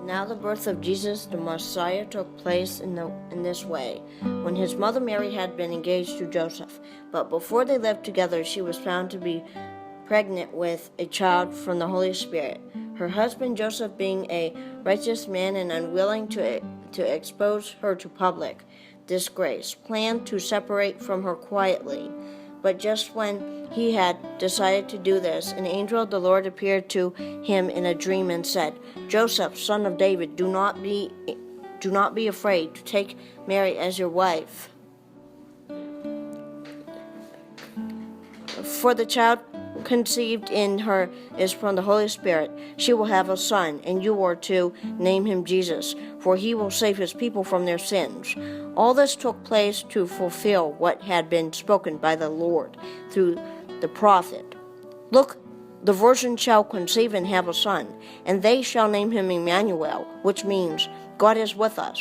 Now the birth of Jesus the Messiah took place in this way. When his mother Mary had been engaged to Joseph, but before they lived together, she was found to be pregnant with a child from the Holy Spirit. Her husband Joseph, being a righteous man and unwilling to expose her to public disgrace, planned to separate from her quietly. But just when he had decided to do this, an angel of the Lord appeared to him in a dream and said, "Joseph, son of David, do not be afraid to take Mary as your wife. For the child conceived in her is from the Holy Spirit. She will have a son, and you are to name him Jesus, for he will save his people from their sins." All this took place to fulfill what had been spoken by the Lord through the prophet. "Look, the virgin shall conceive and have a son, and they shall name him Emmanuel," which means God is with us.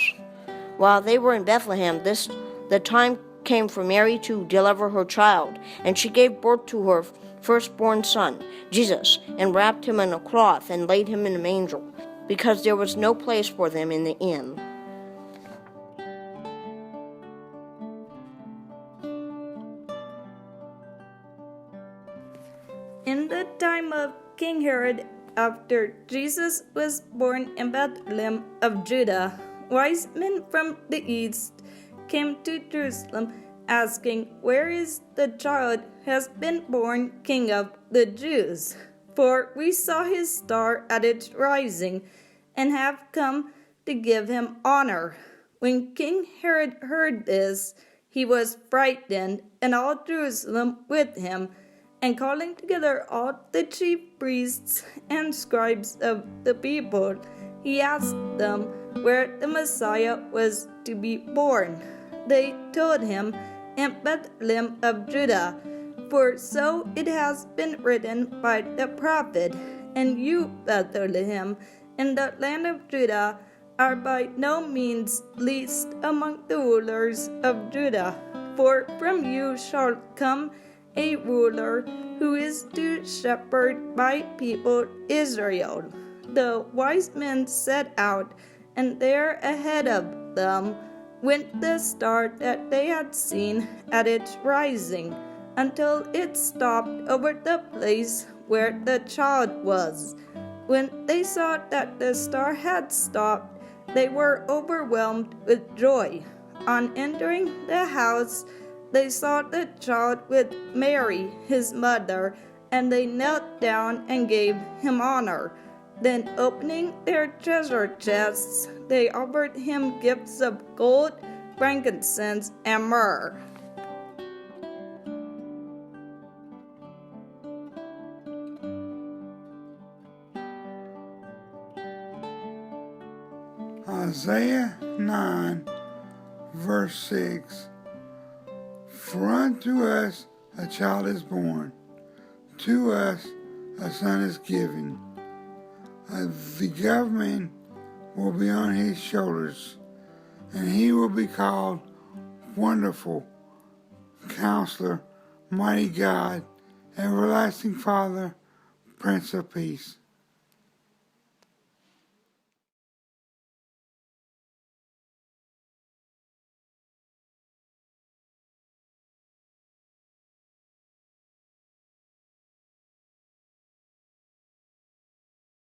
While they were in Bethlehem, the time came for Mary to deliver her child, and she gave birth to her firstborn son, Jesus, and wrapped him in a cloth and laid him in a manger, because there was no place for them in the inn. In the time of King Herod, after Jesus was born in Bethlehem of Judah, wise men from the east came to Jerusalem, asking, "Where is the child who has been born King of the Jews? For we saw his star at its rising, and have come to give him honor." When King Herod heard this, he was frightened, and all Jerusalem with him. And calling together all the chief priests and scribes of the people, he asked them where the Messiah was to be born. They told him, "In Bethlehem of Judah, for so it has been written by the prophet, and you, Bethlehem, in the land of Judah, are by no means least among the rulers of Judah, for from you shall come a ruler who is to shepherd my people Israel." The wise men set out, and there ahead of them went the star that they had seen at its rising, until it stopped over the place where the child was. When they saw that the star had stopped, they were overwhelmed with joy. On entering the house, they saw the child with Mary, his mother, and they knelt down and gave him honor. Then, opening their treasure chests, they offered him gifts of gold, frankincense, and myrrh. Isaiah 9, verse 6. "For unto us a child is born, to us a son is given. The government will be on his shoulders, and he will be called Wonderful, Counselor, Mighty God, Everlasting Father, Prince of Peace."